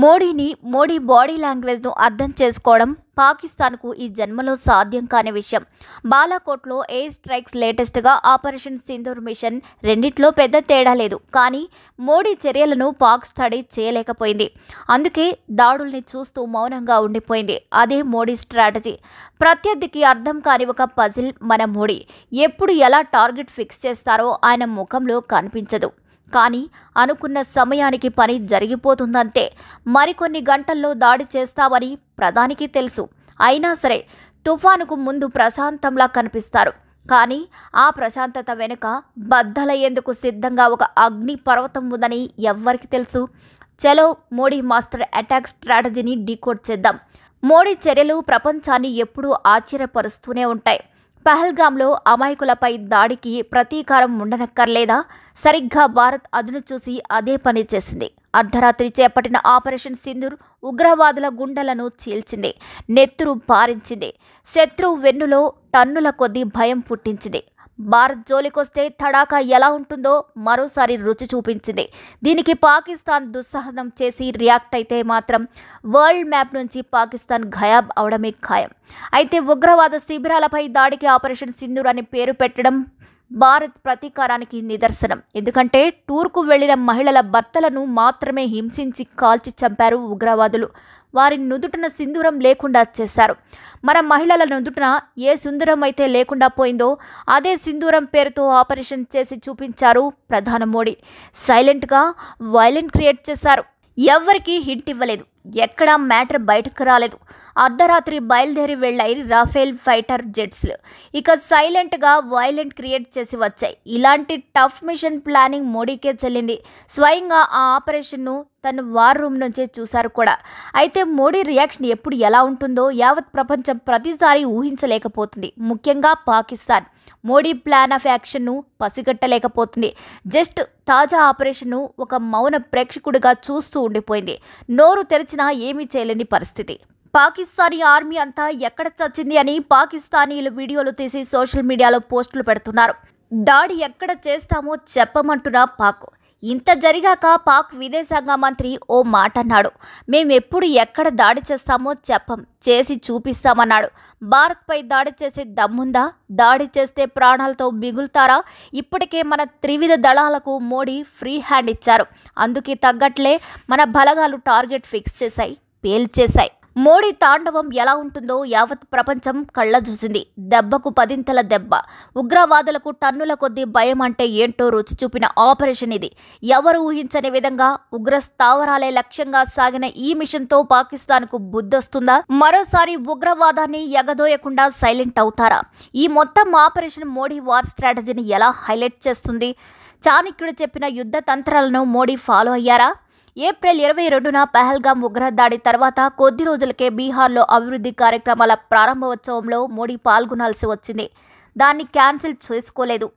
Modi body లాంగ్వేజ్ను అర్థం చేసుకోవడం పాకిస్తాన్కు ఈ జన్మలో సాధ్యం కాని విషయం. బాలాకోట్లో ఎయిర్ స్ట్రైక్స్, లేటెస్ట్గా ఆపరేషన్ సింధూర్ మిషన్ రెండిట్లో పెద్ద తేడా లేదు. కానీ మోడీ చర్యలను పాక్ స్టడీ చేయలేకపోయింది. అందుకే దాడుల్ని చూస్తూ మౌనంగా ఉండిపోయింది. అదే మోడీ స్ట్రాటజీ. ప్రత్యర్థికి అర్థం కాని ఒక పజిల్ మన మోడీ. ఎప్పుడు ఎలా టార్గెట్ ఫిక్స్ చేస్తారో ఆయన ముఖంలో కనిపించదు. కానీ అనుకున్న సమయానికి పని జరిగిపోతుందంతే. మరికొన్ని గంటల్లో దాడి చేస్తామని ప్రధానికి తెలుసు. అయినా సరే తుఫానుకు ముందు ప్రశాంతంలా కనిపిస్తారు. కానీ ఆ ప్రశాంతత వెనుక బద్దలయ్యేందుకు సిద్ధంగా ఒక అగ్ని పర్వతం ఉందని ఎవ్వరికి తెలుసు? చలో మోడీ మాస్టర్ అటాక్ స్ట్రాటజీని డీకోడ్ చేద్దాం. మోడీ చర్యలు ప్రపంచాన్ని ఎప్పుడూ ఆశ్చర్యపరుస్తూనే ఉంటాయి. పహల్గామ్లో అమాయకులపై దాడికి ప్రతీకారం ఉండనక్కర్లేదా? సరిగ్గా భారత్ అదును చూసి అదే పని చేసింది. అర్ధరాత్రి చేపట్టిన ఆపరేషన్ సింధూర్ ఉగ్రవాదుల గుండెలను చీల్చింది, నెత్తురు పారించింది, శత్రువు వెన్నులో టన్నుల కొద్దీ భయం పుట్టించింది. భారత్ జోలికొస్తే తడాకా ఎలా ఉంటుందో మరోసారి రుచి చూపించింది. దీనికి పాకిస్తాన్ దుస్సాహసం చేసి రియాక్ట్ అయితే మాత్రం వరల్డ్ మ్యాప్ నుంచి పాకిస్తాన్ ఖయాబ్ అవడమే ఖాయం. అయితే ఉగ్రవాద శిబిరాలపై దాడికి ఆపరేషన్ సింధూర్ అని పేరు పెట్టడం భారత్ ప్రతీకారానికి నిదర్శనం. ఎందుకంటే టూర్కు వెళ్లిన మహిళల భర్తలను మాత్రమే హింసించి కాల్చి చంపారు ఉగ్రవాదులు. వారి నుదుటన సింధూరం లేకుండా చేశారు. మన మహిళల నుదుటన ఏ సింధూరం అయితే లేకుండా పోయిందో అదే సింధూరం పేరుతో ఆపరేషన్ చేసి చూపించారు ప్రధాని మోడీ. సైలెంట్గా వైలెంట్ క్రియేట్ చేశారు. ఎవ్వరికీ హింట్ ఇవ్వలేదు. ఎక్కడా మ్యాటర్ బయటకు రాలేదు. అర్ధరాత్రి బయలుదేరి వెళ్లాయి రాఫేల్ ఫైటర్ జెట్స్. ఇక సైలెంట్గా వైలెంట్ క్రియేట్ చేసి వచ్చాయి. ఇలాంటి టఫ్ మిషన్ ప్లానింగ్ మోడీకే చెల్లింది. స్వయంగా ఆ ఆపరేషన్ను తను వార్ రూమ్ నుంచే చూశారు కూడా. అయితే మోడీ రియాక్షన్ ఎప్పుడు ఎలా ఉంటుందో యావత్ ప్రపంచం ప్రతిసారి ఊహించలేకపోతుంది. ముఖ్యంగా పాకిస్తాన్ మోడీ ప్లాన్ ఆఫ్ యాక్షన్ను పసిగట్టలేకపోతుంది. జస్ట్ తాజా ఆపరేషన్ను ఒక మౌన ప్రేక్షకుడిగా చూస్తూ ఉండిపోయింది. నోరు తెరిచినా ఏమీ చేయలేని పరిస్థితి. పాకిస్తానీ ఆర్మీ అంతా ఎక్కడ చచ్చింది అని పాకిస్తానీలు వీడియోలు తీసి సోషల్ మీడియాలో పోస్టులు పెడుతున్నారు. దాడి ఎక్కడ చేస్తామో చెప్పమంటున్నా పాక్. ఇంత జరిగాక పాక్ విదేశాంగ మంత్రి ఓ మాట అన్నాడు. మేమెప్పుడు ఎక్కడ దాడి చేస్తామో చెప్పం, చేసి చూపిస్తామన్నాడు. భారత్పై దాడి చేసే దమ్ముందా? దాడి చేస్తే ప్రాణాలతో మిగులుతారా? ఇప్పటికే మన త్రివిధ దళాలకు మోడీ ఫ్రీ హ్యాండ్ ఇచ్చారు. అందుకే తగ్గట్లే మన బలగాలు టార్గెట్ ఫిక్స్ చేశాయి, పేల్చేశాయి. మోడీ తాండవం ఎలా ఉంటుందో యావత్ ప్రపంచం కళ్ళ చూసింది. దెబ్బకు పదింతల దెబ్బ. ఉగ్రవాదులకు టన్నుల కొద్దీ భయం అంటే ఏంటో రుచి చూపిన ఆపరేషన్ ఇది. ఎవరు ఊహించని విధంగా ఉగ్ర స్థావరాలే లక్ష్యంగా సాగిన ఈ మిషన్తో పాకిస్తాన్కు బుద్ధొస్తుందా? మరోసారి ఉగ్రవాదాన్ని ఎగదోయకుండా సైలెంట్ అవుతారా? ఈ మొత్తం ఆపరేషన్ మోడీ వార్ స్ట్రాటజీని ఎలా హైలైట్ చేస్తుంది? చాణక్యుడు చెప్పిన యుద్ధ తంత్రాలను మోడీ ఫాలో అయ్యారా? ఏప్రిల్ 22న పహల్గామ్ ఉగ్రదాడి తర్వాత కొద్ది రోజులకే బీహార్లో అభివృద్ధి కార్యక్రమాల ప్రారంభోత్సవంలో మోడీ పాల్గొనాల్సి వచ్చింది. దాన్ని క్యాన్సిల్ చేసుకోలేదు.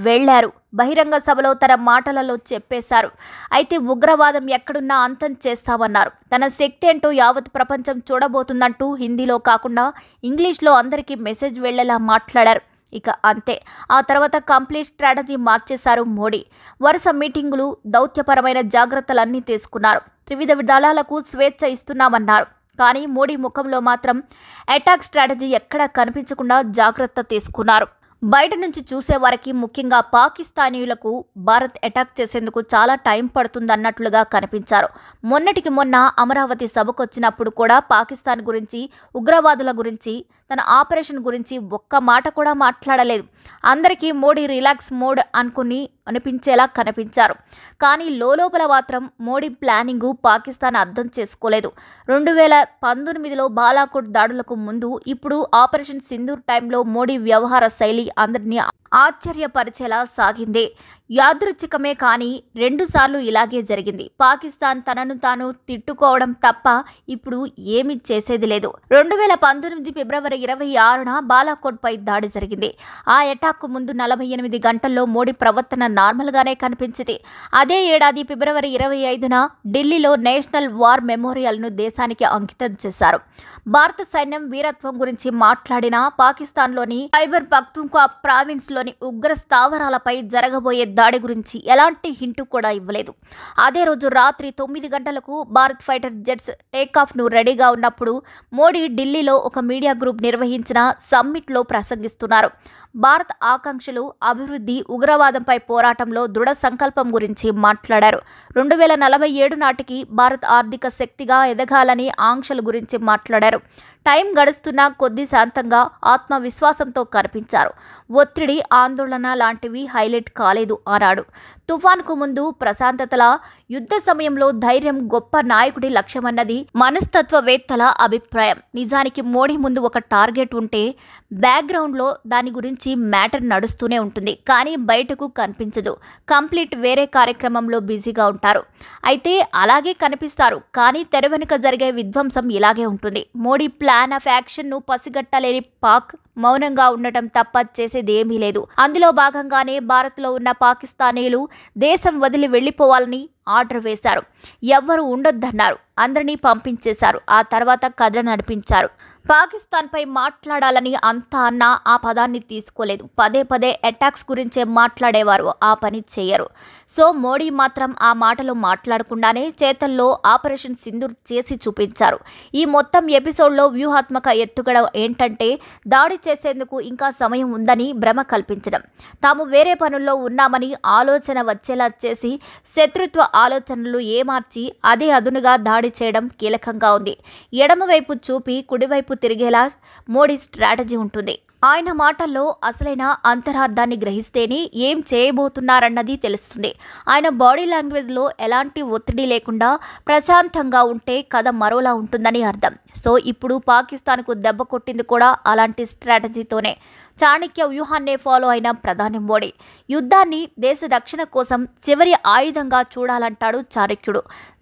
వెళ్లారు. బహిరంగ సభలో తన మాటలలో చెప్పేశారు. అయితే ఉగ్రవాదం ఎక్కడున్నా అంతం చేస్తామన్నారు. తన శక్తి ఏంటో యావత్ ప్రపంచం చూడబోతుందంటూ హిందీలో కాకుండా ఇంగ్లీష్లో అందరికీ మెసేజ్ వెళ్లేలా మాట్లాడారు. ఇక అంతే. ఆ తర్వాత కంప్లీట్ స్ట్రాటజీ మార్చేశారు మోడీ. వరుస మీటింగులు, దౌత్యపరమైన జాగ్రత్తలన్నీ తీసుకున్నారు. త్రివిధ దళాలకు స్వేచ్ఛ ఇస్తున్నామన్నారు. కానీ మోడీ ముఖంలో మాత్రం అటాక్ స్ట్రాటజీ ఎక్కడా కనిపించకుండా జాగ్రత్త తీసుకున్నారు. బయట నుంచి చూసేవారికి, ముఖ్యంగా పాకిస్తానీయులకు భారత్ అటాక్ చేసేందుకు చాలా టైం పడుతుందన్నట్లుగా కనిపించారు. మొన్నటికి మొన్న అమరావతి సభకొచ్చినప్పుడు కూడా పాకిస్తాన్ గురించి, ఉగ్రవాదుల గురించి, తన ఆపరేషన్ గురించి ఒక్క మాట కూడా మాట్లాడలేదు. అందరికీ మోడీ రిలాక్స్ మోడ్ అనిపించేలా కనిపించారు. కానీ లోపల మాత్రం మోడీ ప్లానింగు పాకిస్తాన్ అర్థం చేసుకోలేదు. 2019లో బాలాకోట్ దాడులకు ముందు, ఇప్పుడు ఆపరేషన్ సింధూర్ టైంలో మోడీ వ్యవహార శైలి అందరినీ ఆశ్చర్యపరిచేలా సాగింది. యాదృచ్ఛికమే కానీ 2 సార్లు ఇలాగే జరిగింది. పాకిస్తాన్ తనను తాను తిట్టుకోవడం తప్ప ఇప్పుడు ఏమీ చేసేది లేదు. 2019 ఫిబ్రవరి 26న బాలాకోట్పై దాడి జరిగింది. ఆ అటాక్కు ముందు 48 గంటల్లో మోడీ ప్రవర్తన నార్మల్గానే కనిపించింది. అదే ఏడాది ఫిబ్రవరి 25న ఢిల్లీలో నేషనల్ వార్ మెమోరియల్ను దేశానికి అంకితం చేశారు. భారత సైన్యం వీరత్వం గురించి మాట్లాడిన పాకిస్తాన్లోని ఖైబర్ పఖ్తూన్ఖ్వా ప్రావిన్స్లోని ఉగ్ర స్థావరాలపై జరగబోయే దాడి గురించి ఎలాంటి హింటు కూడా ఇవ్వలేదు. అదే రోజు రాత్రి 9 గంటలకు భారత్ ఫైటర్ జెట్స్ టేకాఫ్ను రెడీగా ఉన్నప్పుడు మోడీ ఢిల్లీలో ఒక మీడియా గ్రూప్ నిర్వహించిన సమ్మిట్లో ప్రసంగిస్తున్నారు. భారత్ ఆకాంక్షలు, అభివృద్ధి, ఉగ్రవాదంపై పోరాటంలో దృఢ సంకల్పం గురించి మాట్లాడారు. 2047 నాటికి భారత్ ఆర్థిక శక్తిగా ఎదగాలని ఆంక్షల గురించి మాట్లాడారు. టైం గడుస్తున్న కొద్ది శాంతంగా, ఆత్మవిశ్వాసంతో కనిపించారు. ఒత్తిడి, ఆందోళన లాంటివి హైలైట్ కాలేదు అన్నాడు. తుఫాన్కు ముందు ప్రశాంతతల, యుద్ధ సమయంలో ధైర్యం గొప్ప నాయకుడి లక్ష్యమన్నది మనస్తత్వవేత్తల అభిప్రాయం. నిజానికి మోడీ ముందు ఒక టార్గెట్ ఉంటే బ్యాక్గ్రౌండ్లో దాని గురించి మ్యాటర్ నడుస్తూనే ఉంటుంది, కానీ బయటకు కనిపించదు. కంప్లీట్ వేరే కార్యక్రమంలో బిజీగా ఉంటారు. అయితే అలాగే కనిపిస్తారు, కానీ తెర వెనుక జరిగే విధ్వంసం ఇలాగే ఉంటుంది. మోడీ ప్లాన్ ఆఫ్ యాక్షన్ను పసిగట్టలేని పాక్ మౌనంగా ఉండటం తప్ప చేసేదేమీ లేదు. అందులో భాగంగానే భారత్లో ఉన్న పాకిస్తానీలు దేశం వదిలి వెళ్లిపోవాలని ఆర్డర్ వేశారు. ఎవ్వరూ ఉండొద్దన్నారు. అందరినీ పంపించేశారు. ఆ తర్వాత కథ నడిపించారు. పాకిస్తాన్పై మాట్లాడాలని అంతా అన్నా ఆ పదాన్ని తీసుకోలేదు. పదే పదే అటాక్స్ గురించే మాట్లాడేవారు, ఆ పని చేయరు. సో మోడీ మాత్రం ఆ మాటలు మాట్లాడకుండానే చేతల్లో ఆపరేషన్ సింధూర్ చేసి చూపించారు. ఈ మొత్తం ఎపిసోడ్లో వ్యూహాత్మక ఎత్తుగడ ఏంటంటే దాడి చేసేందుకు ఇంకా సమయం ఉందని భ్రమ కల్పించడం, తాము వేరే పనుల్లో ఉన్నామని ఆలోచన వచ్చేలా చేసి శత్రుత్వ ఆలోచనలు ఏమార్చి అదే అదునుగా దాడి చేయడం కీలకంగా ఉంది. ఎడమవైపు చూపి కుడివైపు తిరిగేలా మోడీ స్ట్రాటజీ ఉంటుంది. ఆయన మాటల్లో అసలైన అంతరార్థాన్ని గ్రహిస్తేనే ఏం చేయబోతున్నారన్నది తెలుస్తుంది. ఆయన బాడీ లాంగ్వేజ్లో ఎలాంటి ఒత్తిడి లేకుండా ప్రశాంతంగా ఉంటే కథ మరోలా ఉంటుందని అర్థం. సో ఇప్పుడు పాకిస్తాన్కు దెబ్బ కొట్టింది కూడా అలాంటి స్ట్రాటజీతోనే. చాణక్య వ్యూహాన్నే ఫాలో అయిన ప్రధాని మోడీ యుద్ధాన్ని దేశ రక్షణ కోసం చివరి ఆయుధంగా చూడాలంటాడు చాణక్యుడు.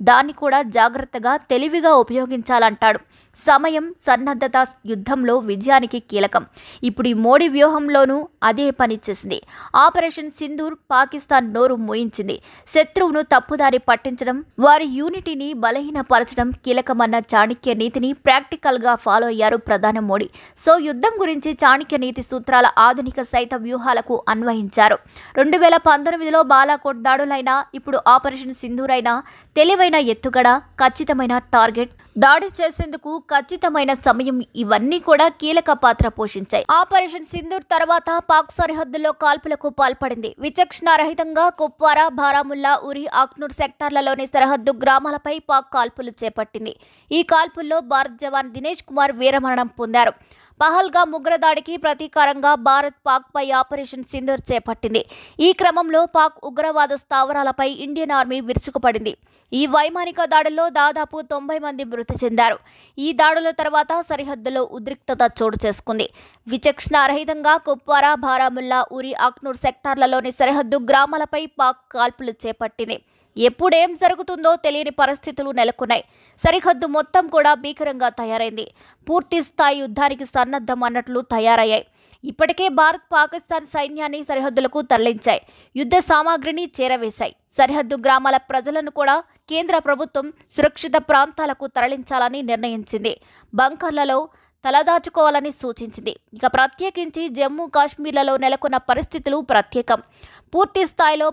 దాన్ని కూడా జాగ్రత్తగా, తెలివిగా ఉపయోగించాలంటాడు. సమయం, సన్నద్ధత యుద్ధంలో విజయానికి కీలకం. ఇప్పుడు ఈ మోడీ వ్యూహంలోనూ అదే పని చేసింది. ఆపరేషన్ సింధూర్ పాకిస్తాన్ నోరు మోయించింది. శత్రువును తప్పుదారి పట్టించడం, వారి యూనిటీని బలహీనపరచడం కీలకమన్న చాణక్య నీతిని ప్రాక్టికల్గా ఫాలో అయ్యారు ప్రధాని మోడీ. సో యుద్ధం గురించి చాణక్య నీతి సూత్రాల ఆధునిక సైత వ్యూహాలకు అన్వయించారు. 2019లో బాలాకోట్ దాడులైనా, ఇప్పుడు ఆపరేషన్ సింధూర్ అయినా తెలివైన ఎత్తుగడ, ఖచ్చితమైన టార్గెట్, దాడి చేసేందుకు ఖచ్చితమైన సమయం, ఇవన్నీ కూడా కీలక పాత్ర పోషించాయి. ఆపరేషన్ సింధూర్ తర్వాత పాక్ సరిహద్దుల్లో కాల్పులకు పాల్పడింది. విచక్షణారహితంగా కుప్వారా, బారాముల్లా, ఉరి, అఖ్నూర్ సెక్టార్లలోని సరిహద్దు గ్రామాలపై పాక్ కాల్పులు చేపట్టింది. ఈ కాల్పుల్లో భారత్ జవాన్ దినేష్ కుమార్ వీరమరణం పొందారు. పహల్గాం ఉగ్రదాడికి ప్రతీకారంగా భారత్ పాక్పై ఆపరేషన్ సింధూర్ చేపట్టింది. ఈ క్రమంలో పాక్ ఉగ్రవాద స్థావరాలపై ఇండియన్ ఆర్మీ విరుచుకుపడింది. ఈ వైమానిక దాడుల్లో దాదాపు 90 మంది మృతి చెందారు. ఈ దాడుల తర్వాత సరిహద్దులో ఉద్రిక్తత చోటు చేసుకుంది. విచక్షణారహితంగా కుప్వారా, బారాముల్లా, ఉరి, అఖ్నూర్ సెక్టార్లలోని సరిహద్దు గ్రామాలపై పాక్ కాల్పులు చేపట్టింది. ఎప్పుడేం జరుగుతుందో తెలియని పరిస్థితులు నెలకొన్నాయి. సరిహద్దు మొత్తం కూడా భీకరంగా తయారైంది. పూర్తి స్థాయి యుద్ధానికి సన్నద్ధం అన్నట్లు తయారయ్యాయి. ఇప్పటికే భారత్, పాకిస్తాన్ సైన్యాన్ని సరిహద్దులకు తరలించాయి. యుద్ధ సామాగ్రిని చేరవేశాయి. సరిహద్దు గ్రామాల ప్రజలను కూడా కేంద్ర ప్రభుత్వం సురక్షిత ప్రాంతాలకు తరలించాలని నిర్ణయించింది. బంకర్లలో తలదాచుకోవాలని సూచించింది. ఇక ప్రత్యేకించి జమ్మూ కాశ్మీర్లలో నెలకొన్న పరిస్థితులు ప్రత్యేకం. పూర్తి స్థాయిలో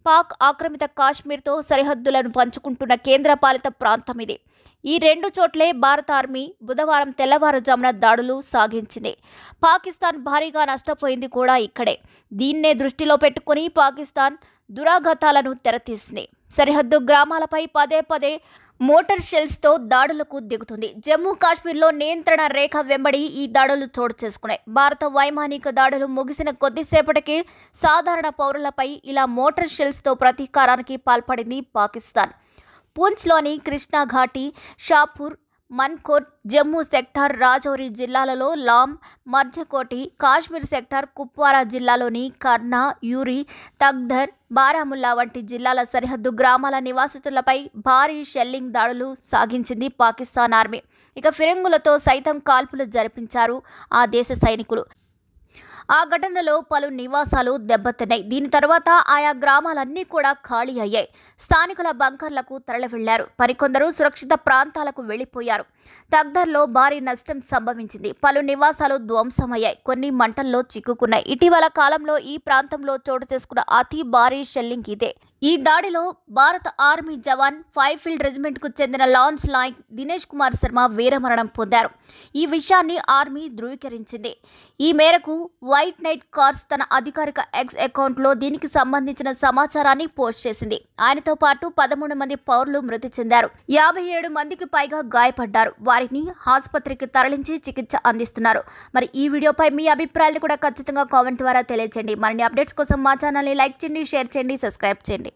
పాక్ ఆక్రమిత కాశ్మీర్తో సరిహద్దులను పంచుకుంటున్న కేంద్రపాలిత ప్రాంతం ఇది. ఈ రెండు చోట్లే భారత ఆర్మీ బుధవారం తెల్లవారుజామున దాడులు సాగించింది. పాకిస్తాన్ భారీగా నష్టపోయింది కూడా ఇక్కడే. దీన్నే దృష్టిలో పెట్టుకుని పాకిస్తాన్ దురాఘాతాలను తెరతీసింది. సరిహద్దు గ్రామాలపై పదే పదే మోటార్ షెల్స్తో దాడులకు దిగుతుంది. జమ్మూ కాశ్మీర్లో నియంత్రణ రేఖ వెంబడి ఈ దాడులు చోటు చేసుకున్నాయి. భారత వైమానిక దాడులు ముగిసిన కొద్దిసేపటికి సాధారణ పౌరులపై ఇలా మోటార్ షెల్స్తో ప్రతీకారానికి పాల్పడింది పాకిస్తాన్. పూంచ్లోని కృష్ణా ఘాటీ, షాపూర్, మన్కోట్, జమ్మూ సెక్టార్, రాజౌరి జిల్లాలలో లామ్, మర్జకోటి, కాశ్మీర్ సెక్టార్, కుప్వారా జిల్లాలోని కర్నా, యూరి, తగ్ధర్, బారాముల్లా వంటి జిల్లాల సరిహద్దు గ్రామాల నివాసితులపై భారీ షెల్లింగ్ దాడులు సాగించింది పాకిస్తాన్ ఆర్మీ. ఇక ఫిరంగులతో సైతం కాల్పులు జరిపించారు ఆ దేశ సైనికులు. ఆ ఘటనలో పలు నివాసాలు దెబ్బతిన్నాయి. దీని తర్వాత ఆయా గ్రామాలన్నీ కూడా ఖాళీ అయ్యాయి. స్థానికుల బంకర్లకు తరలి వెళ్లారు. మరికొందరు సురక్షిత ప్రాంతాలకు వెళ్లిపోయారు. తగ్దర్లో భారీ నష్టం సంభవించింది. పలు నివాసాలు ధ్వంసమయ్యాయి. కొన్ని మంటల్లో చిక్కుకున్నాయి. ఇటీవల కాలంలో ఈ ప్రాంతంలో చోటు చేసుకున్న అతి భారీ షెల్లింగ్ ఇదే. ఈ దాడిలో భారత ఆర్మీ జవాన్ 5 ఫీల్డ్ రెజిమెంట్కు చెందిన లాన్స్ నాయక్ దినేష్ కుమార్ శర్మ వీరమరణం పొందారు. ఈ విషయాన్ని ఆర్మీ ధృవీకరించింది. ఈ మేరకు వైట్ నైట్ కార్స్ తన అధికారిక ఎక్స్ అకౌంట్లో దీనికి సంబంధించిన సమాచారాన్ని పోస్ట్ చేసింది. ఆయనతో పాటు 13 మంది పౌరులు మృతి చెందారు. 57 మందికి పైగా గాయపడ్డారు. వారిని ఆసుపత్రికి తరలించి చికిత్స అందిస్తున్నారు. మరి ఈ వీడియోపై మీ అభిప్రాయాలు కూడా ఖచ్చితంగా కామెంట్ ద్వారా తెలియజేయండి. మరిన్ని అప్డేట్స్ కోసం మా ఛానల్ని లైక్ చేయండి, షేర్ చేయండి, సబ్స్క్రైబ్ చేయండి.